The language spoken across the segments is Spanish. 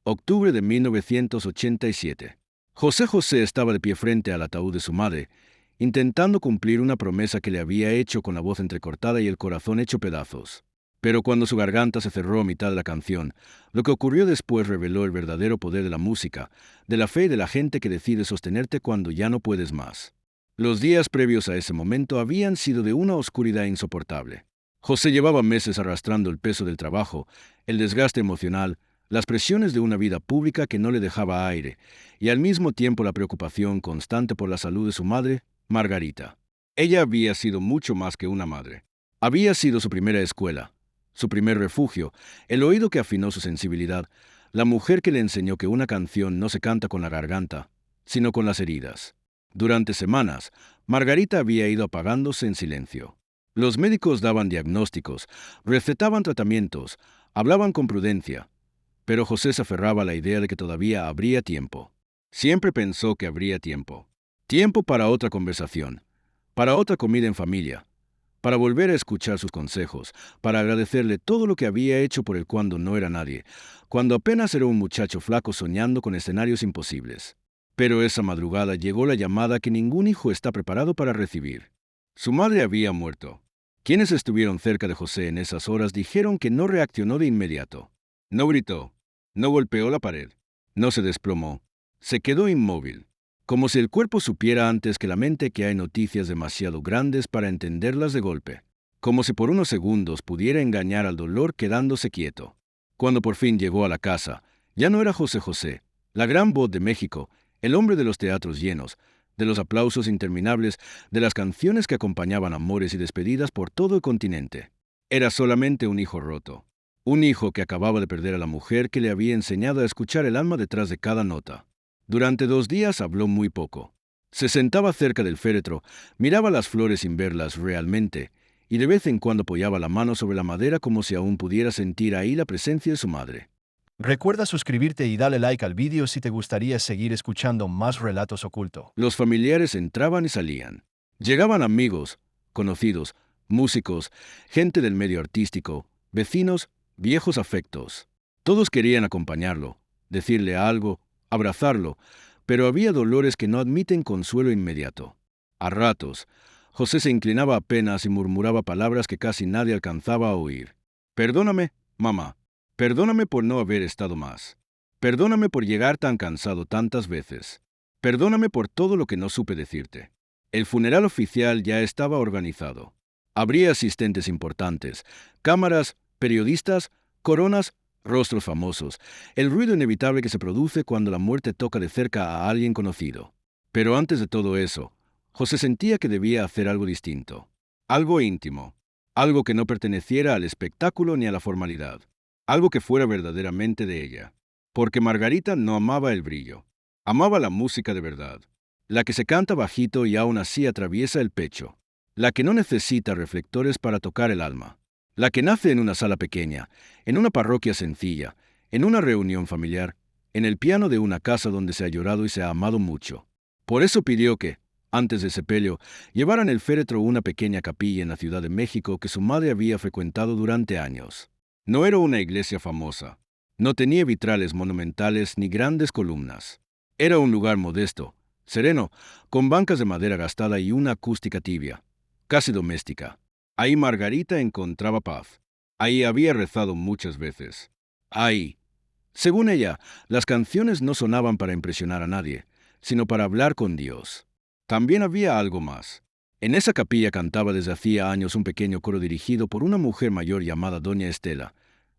Octubre de 1987. José estaba de pie frente al ataúd de su madre, intentando cumplir una promesa que le había hecho con la voz entrecortada y el corazón hecho pedazos. Pero cuando su garganta se cerró a mitad de la canción, lo que ocurrió después reveló el verdadero poder de la música, de la fe y de la gente que decide sostenerte cuando ya no puedes más. Los días previos a ese momento habían sido de una oscuridad insoportable. José llevaba meses arrastrando el peso del trabajo, el desgaste emocional, las presiones de una vida pública que no le dejaba aire, y al mismo tiempo la preocupación constante por la salud de su madre, Margarita. Ella había sido mucho más que una madre. Había sido su primera escuela, su primer refugio, el oído que afinó su sensibilidad, la mujer que le enseñó que una canción no se canta con la garganta, sino con las heridas. Durante semanas, Margarita había ido apagándose en silencio. Los médicos daban diagnósticos, recetaban tratamientos, hablaban con prudencia, pero José se aferraba a la idea de que todavía habría tiempo. Siempre pensó que habría tiempo. Tiempo para otra conversación, para otra comida en familia, para volver a escuchar sus consejos, para agradecerle todo lo que había hecho por él cuando no era nadie, cuando apenas era un muchacho flaco soñando con escenarios imposibles. Pero esa madrugada llegó la llamada que ningún hijo está preparado para recibir. Su madre había muerto. Quienes estuvieron cerca de José en esas horas dijeron que no reaccionó de inmediato. No gritó, no golpeó la pared, no se desplomó, se quedó inmóvil, como si el cuerpo supiera antes que la mente que hay noticias demasiado grandes para entenderlas de golpe, como si por unos segundos pudiera engañar al dolor quedándose quieto. Cuando por fin llegó a la casa, ya no era José, la gran voz de México, el hombre de los teatros llenos, de los aplausos interminables, de las canciones que acompañaban amores y despedidas por todo el continente. Era solamente un hijo roto. Un hijo que acababa de perder a la mujer que le había enseñado a escuchar el alma detrás de cada nota. Durante 2 días habló muy poco. Se sentaba cerca del féretro, miraba las flores sin verlas realmente, y de vez en cuando apoyaba la mano sobre la madera como si aún pudiera sentir ahí la presencia de su madre. Recuerda suscribirte y darle like al vídeo si te gustaría seguir escuchando más relatos ocultos. Los familiares entraban y salían. Llegaban amigos, conocidos, músicos, gente del medio artístico, vecinos, viejos afectos. Todos querían acompañarlo, decirle algo, abrazarlo, pero había dolores que no admiten consuelo inmediato. A ratos, José se inclinaba apenas y murmuraba palabras que casi nadie alcanzaba a oír. Perdóname, mamá. Perdóname por no haber estado más. Perdóname por llegar tan cansado tantas veces. Perdóname por todo lo que no supe decirte. El funeral oficial ya estaba organizado. Habría asistentes importantes, cámaras, periodistas, coronas, rostros famosos, el ruido inevitable que se produce cuando la muerte toca de cerca a alguien conocido. Pero antes de todo eso, José sentía que debía hacer algo distinto, algo íntimo, algo que no perteneciera al espectáculo ni a la formalidad, algo que fuera verdaderamente de ella. Porque Margarita no amaba el brillo, amaba la música de verdad, la que se canta bajito y aún así atraviesa el pecho, la que no necesita reflectores para tocar el alma, la que nace en una sala pequeña, en una parroquia sencilla, en una reunión familiar, en el piano de una casa donde se ha llorado y se ha amado mucho. Por eso pidió que, antes de sepelio, llevaran el féretro a una pequeña capilla en la Ciudad de México que su madre había frecuentado durante años. No era una iglesia famosa. No tenía vitrales monumentales ni grandes columnas. Era un lugar modesto, sereno, con bancas de madera gastada y una acústica tibia, casi doméstica. Ahí Margarita encontraba paz. Ahí había rezado muchas veces. Ahí. Según ella, las canciones no sonaban para impresionar a nadie, sino para hablar con Dios. También había algo más. En esa capilla cantaba desde hacía años un pequeño coro dirigido por una mujer mayor llamada Doña Estela,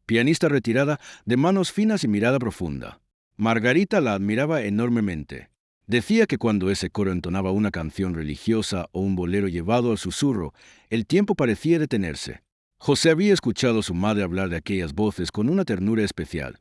pianista retirada, de manos finas y mirada profunda. Margarita la admiraba enormemente. Decía que cuando ese coro entonaba una canción religiosa o un bolero llevado al susurro, el tiempo parecía detenerse. José había escuchado a su madre hablar de aquellas voces con una ternura especial,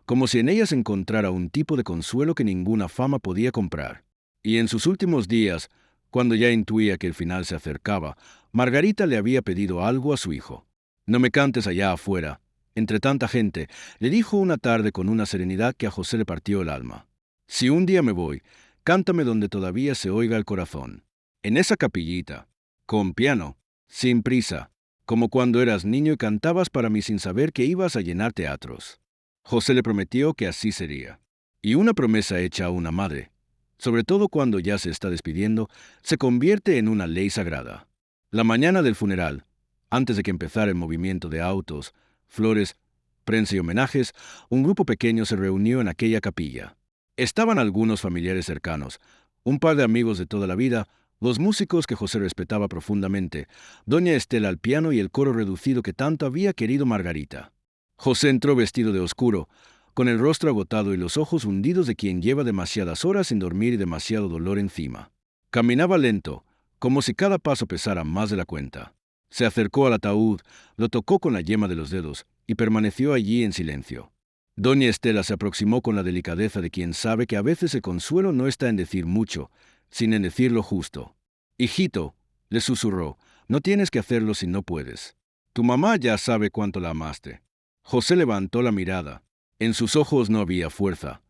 como si en ellas encontrara un tipo de consuelo que ninguna fama podía comprar. Y en sus últimos días, cuando ya intuía que el final se acercaba, Margarita le había pedido algo a su hijo. No me cantes allá afuera, entre tanta gente, le dijo una tarde con una serenidad que a José le partió el alma. Si un día me voy, cántame donde todavía se oiga el corazón. En esa capillita, con piano, sin prisa, como cuando eras niño y cantabas para mí sin saber que ibas a llenar teatros. José le prometió que así sería. Y una promesa hecha a una madre, sobre todo cuando ya se está despidiendo, se convierte en una ley sagrada. La mañana del funeral, antes de que empezara el movimiento de autos, flores, prensa y homenajes, un grupo pequeño se reunió en aquella capilla. Estaban algunos familiares cercanos, un par de amigos de toda la vida, los músicos que José respetaba profundamente, doña Estela al piano y el coro reducido que tanto había querido Margarita. José entró vestido de oscuro, con el rostro agotado y los ojos hundidos de quien lleva demasiadas horas sin dormir y demasiado dolor encima. Caminaba lento, como si cada paso pesara más de la cuenta. Se acercó al ataúd, lo tocó con la yema de los dedos y permaneció allí en silencio. Doña Estela se aproximó con la delicadeza de quien sabe que a veces el consuelo no está en decir mucho, sino en decir lo justo. «Hijito», le susurró, «no tienes que hacerlo si no puedes. Tu mamá ya sabe cuánto la amaste». José levantó la mirada. En sus ojos no había fuerza,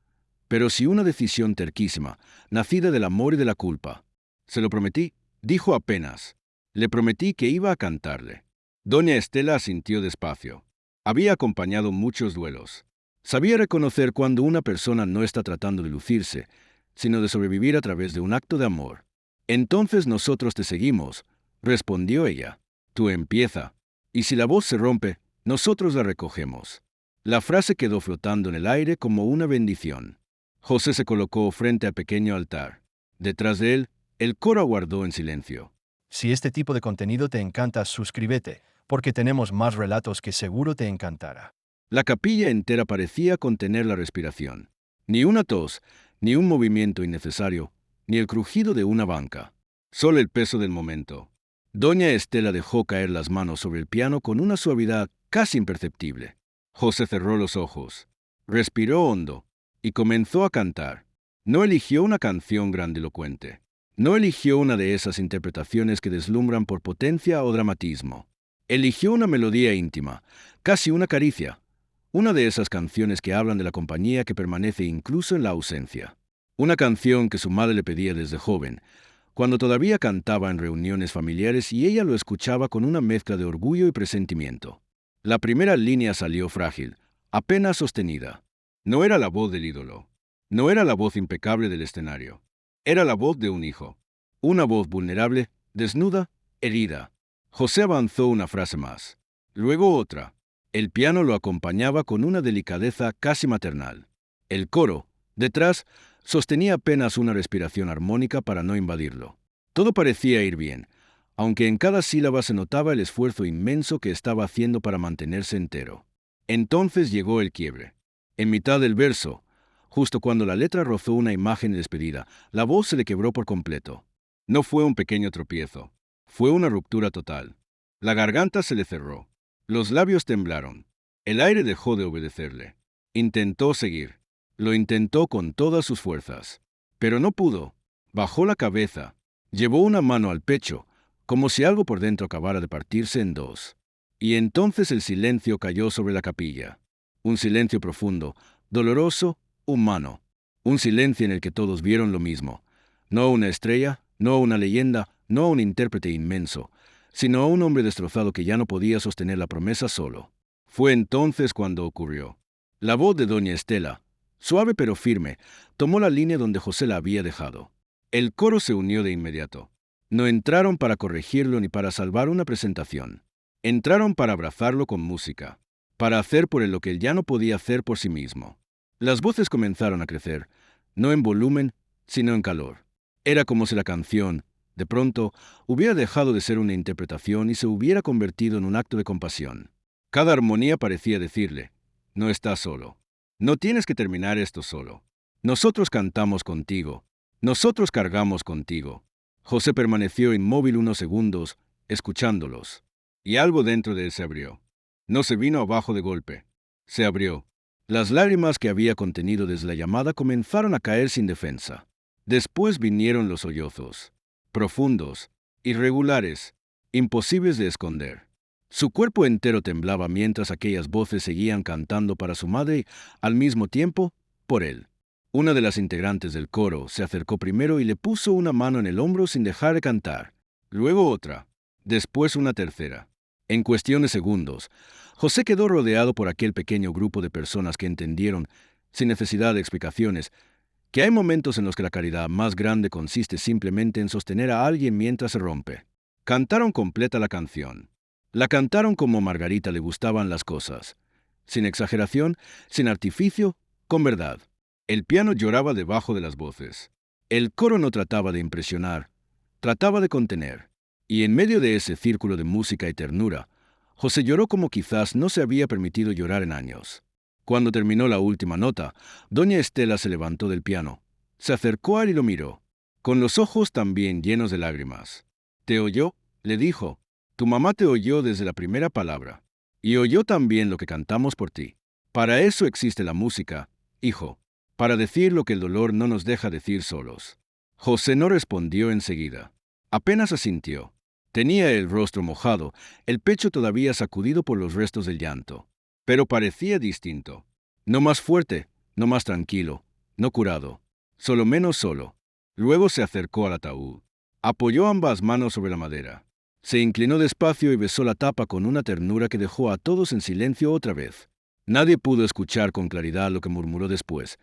pero sí una decisión terquísima, nacida del amor y de la culpa. «Se lo prometí», dijo apenas. «Le prometí que iba a cantarle». Doña Estela asintió despacio. Había acompañado muchos duelos. Sabía reconocer cuando una persona no está tratando de lucirse, sino de sobrevivir a través de un acto de amor. «Entonces nosotros te seguimos», respondió ella. «Tú empieza. Y si la voz se rompe, nosotros la recogemos». La frase quedó flotando en el aire como una bendición. José se colocó frente al pequeño altar. Detrás de él, el coro aguardó en silencio. Si este tipo de contenido te encanta, suscríbete, porque tenemos más relatos que seguro te encantará. La capilla entera parecía contener la respiración. Ni una tos, ni un movimiento innecesario, ni el crujido de una banca. Solo el peso del momento. Doña Estela dejó caer las manos sobre el piano con una suavidad casi imperceptible. José cerró los ojos, respiró hondo y comenzó a cantar. No eligió una canción grandilocuente. No eligió una de esas interpretaciones que deslumbran por potencia o dramatismo. Eligió una melodía íntima, casi una caricia. Una de esas canciones que hablan de la compañía que permanece incluso en la ausencia. Una canción que su madre le pedía desde joven, cuando todavía cantaba en reuniones familiares y ella lo escuchaba con una mezcla de orgullo y presentimiento. La primera línea salió frágil, apenas sostenida. No era la voz del ídolo. No era la voz impecable del escenario. Era la voz de un hijo. Una voz vulnerable, desnuda, herida. José avanzó una frase más. Luego otra. El piano lo acompañaba con una delicadeza casi maternal. El coro, detrás, sostenía apenas una respiración armónica para no invadirlo. Todo parecía ir bien, aunque en cada sílaba se notaba el esfuerzo inmenso que estaba haciendo para mantenerse entero. Entonces llegó el quiebre. En mitad del verso, justo cuando la letra rozó una imagen de despedida, la voz se le quebró por completo. No fue un pequeño tropiezo, fue una ruptura total. La garganta se le cerró. Los labios temblaron. El aire dejó de obedecerle. Intentó seguir. Lo intentó con todas sus fuerzas. Pero no pudo. Bajó la cabeza. Llevó una mano al pecho, como si algo por dentro acabara de partirse en dos. Y entonces el silencio cayó sobre la capilla. Un silencio profundo, doloroso, humano. Un silencio en el que todos vieron lo mismo. No una estrella, no una leyenda, no un intérprete inmenso, sino a un hombre destrozado que ya no podía sostener la promesa solo. Fue entonces cuando ocurrió. La voz de doña Estela, suave pero firme, tomó la línea donde José la había dejado. El coro se unió de inmediato. No entraron para corregirlo ni para salvar una presentación. Entraron para abrazarlo con música, para hacer por él lo que él ya no podía hacer por sí mismo. Las voces comenzaron a crecer, no en volumen, sino en calor. Era como si la canción, de pronto, hubiera dejado de ser una interpretación y se hubiera convertido en un acto de compasión. Cada armonía parecía decirle, no estás solo. No tienes que terminar esto solo. Nosotros cantamos contigo. Nosotros cargamos contigo. José permaneció inmóvil unos segundos, escuchándolos. Y algo dentro de él se abrió. No se vino abajo de golpe. Se abrió. Las lágrimas que había contenido desde la llamada comenzaron a caer sin defensa. Después vinieron los sollozos. Profundos, irregulares, imposibles de esconder. Su cuerpo entero temblaba mientras aquellas voces seguían cantando para su madre y, al mismo tiempo, por él. Una de las integrantes del coro se acercó primero y le puso una mano en el hombro sin dejar de cantar. Luego otra. Después una tercera. En cuestión de segundos, José quedó rodeado por aquel pequeño grupo de personas que entendieron, sin necesidad de explicaciones, que hay momentos en los que la caridad más grande consiste simplemente en sostener a alguien mientras se rompe. Cantaron completa la canción. La cantaron como Margarita le gustaban las cosas. Sin exageración, sin artificio, con verdad. El piano lloraba debajo de las voces. El coro no trataba de impresionar, trataba de contener. Y en medio de ese círculo de música y ternura, José lloró como quizás no se había permitido llorar en años. Cuando terminó la última nota, doña Estela se levantó del piano, se acercó a él y lo miró, con los ojos también llenos de lágrimas. «¿Te oyó?», le dijo. «Tu mamá te oyó desde la primera palabra, y oyó también lo que cantamos por ti. Para eso existe la música, hijo, para decir lo que el dolor no nos deja decir solos». José no respondió enseguida. Apenas asintió. Tenía el rostro mojado, el pecho todavía sacudido por los restos del llanto. Pero parecía distinto. No más fuerte, no más tranquilo, no curado, solo menos solo. Luego se acercó al ataúd. Apoyó ambas manos sobre la madera. Se inclinó despacio y besó la tapa con una ternura que dejó a todos en silencio otra vez. Nadie pudo escuchar con claridad lo que murmuró después,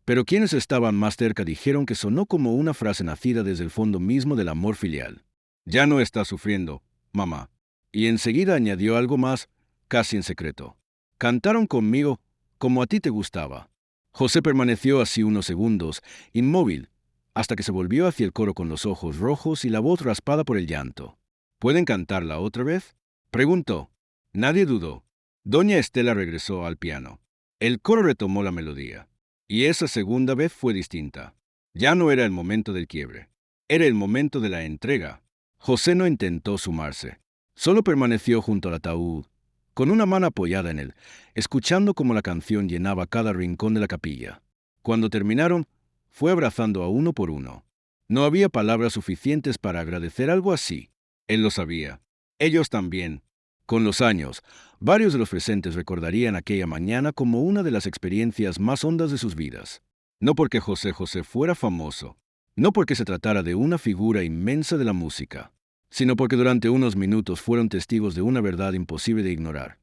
pero quienes estaban más cerca dijeron que sonó como una frase nacida desde el fondo mismo del amor filial. «Ya no estás sufriendo, mamá». Y enseguida añadió algo más, casi en secreto. «Cantaron conmigo como a ti te gustaba». José permaneció así unos segundos, inmóvil, hasta que se volvió hacia el coro con los ojos rojos y la voz raspada por el llanto. «¿Pueden cantarla otra vez?», preguntó. Nadie dudó. Doña Estela regresó al piano. El coro retomó la melodía. Y esa segunda vez fue distinta. Ya no era el momento del quiebre. Era el momento de la entrega. José no intentó sumarse. Solo permaneció junto al ataúd, con una mano apoyada en él, escuchando cómo la canción llenaba cada rincón de la capilla. Cuando terminaron, fue abrazando a uno por uno. No había palabras suficientes para agradecer algo así. Él lo sabía. Ellos también. Con los años, varios de los presentes recordarían aquella mañana como una de las experiencias más hondas de sus vidas. No porque José José fuera famoso, no porque se tratara de una figura inmensa de la música, sino porque durante unos minutos fueron testigos de una verdad imposible de ignorar.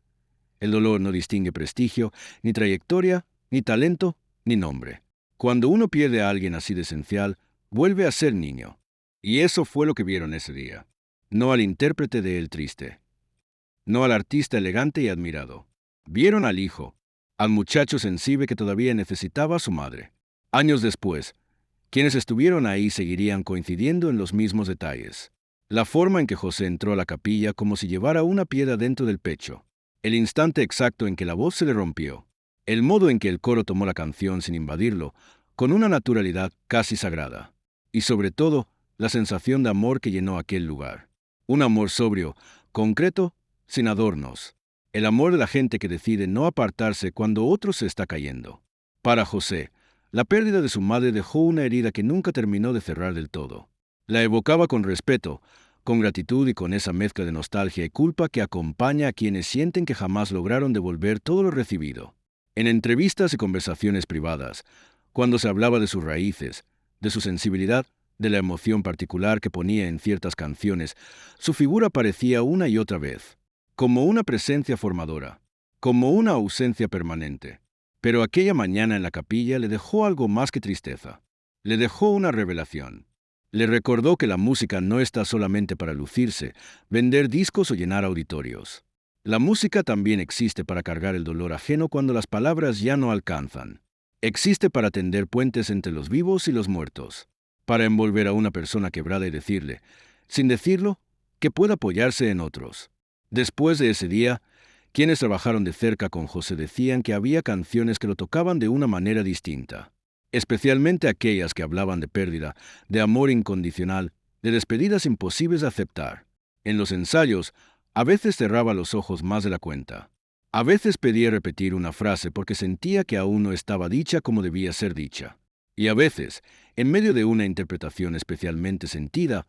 El dolor no distingue prestigio, ni trayectoria, ni talento, ni nombre. Cuando uno pierde a alguien así de esencial, vuelve a ser niño. Y eso fue lo que vieron ese día. No al intérprete de El Triste, no al artista elegante y admirado. Vieron al hijo, al muchacho sensible que todavía necesitaba a su madre. Años después, quienes estuvieron ahí seguirían coincidiendo en los mismos detalles. La forma en que José entró a la capilla como si llevara una piedra dentro del pecho. El instante exacto en que la voz se le rompió. El modo en que el coro tomó la canción sin invadirlo, con una naturalidad casi sagrada. Y sobre todo, la sensación de amor que llenó aquel lugar. Un amor sobrio, concreto, sin adornos. El amor de la gente que decide no apartarse cuando otro se está cayendo. Para José, la pérdida de su madre dejó una herida que nunca terminó de cerrar del todo. La evocaba con respeto, con gratitud y con esa mezcla de nostalgia y culpa que acompaña a quienes sienten que jamás lograron devolver todo lo recibido. En entrevistas y conversaciones privadas, cuando se hablaba de sus raíces, de su sensibilidad, de la emoción particular que ponía en ciertas canciones, su figura aparecía una y otra vez, como una presencia formadora, como una ausencia permanente. Pero aquella mañana en la capilla le dejó algo más que tristeza. Le dejó una revelación. Le recordó que la música no está solamente para lucirse, vender discos o llenar auditorios. La música también existe para cargar el dolor ajeno cuando las palabras ya no alcanzan. Existe para tender puentes entre los vivos y los muertos, para envolver a una persona quebrada y decirle, sin decirlo, que pueda apoyarse en otros. Después de ese día, quienes trabajaron de cerca con José decían que había canciones que lo tocaban de una manera distinta, especialmente aquellas que hablaban de pérdida, de amor incondicional, de despedidas imposibles de aceptar. En los ensayos, a veces cerraba los ojos más de la cuenta. A veces pedía repetir una frase porque sentía que aún no estaba dicha como debía ser dicha. Y a veces, en medio de una interpretación especialmente sentida,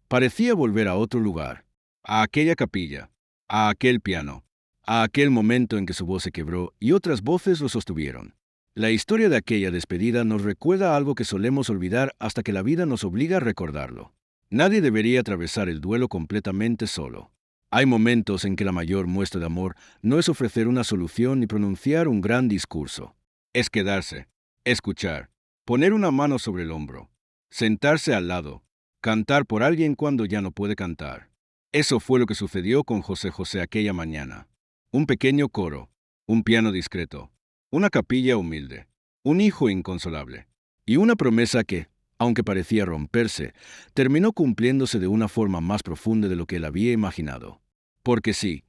parecía volver a otro lugar, a aquella capilla, a aquel piano, a aquel momento en que su voz se quebró y otras voces lo sostuvieron. La historia de aquella despedida nos recuerda algo que solemos olvidar hasta que la vida nos obliga a recordarlo. Nadie debería atravesar el duelo completamente solo. Hay momentos en que la mayor muestra de amor no es ofrecer una solución ni pronunciar un gran discurso. Es quedarse, escuchar, poner una mano sobre el hombro, sentarse al lado, cantar por alguien cuando ya no puede cantar. Eso fue lo que sucedió con José José aquella mañana. Un pequeño coro, un piano discreto, una capilla humilde, un hijo inconsolable y una promesa que, aunque parecía romperse, terminó cumpliéndose de una forma más profunda de lo que él había imaginado. Porque sí,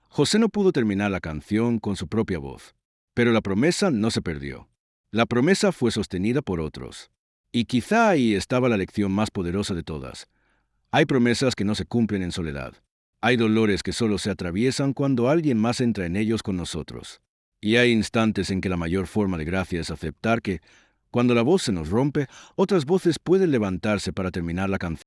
José no pudo terminar la canción con su propia voz, pero la promesa no se perdió. La promesa fue sostenida por otros. Y quizá ahí estaba la lección más poderosa de todas. Hay promesas que no se cumplen en soledad. Hay dolores que solo se atraviesan cuando alguien más entra en ellos con nosotros. Y hay instantes en que la mayor forma de gracia es aceptar que, cuando la voz se nos rompe, otras voces pueden levantarse para terminar la canción.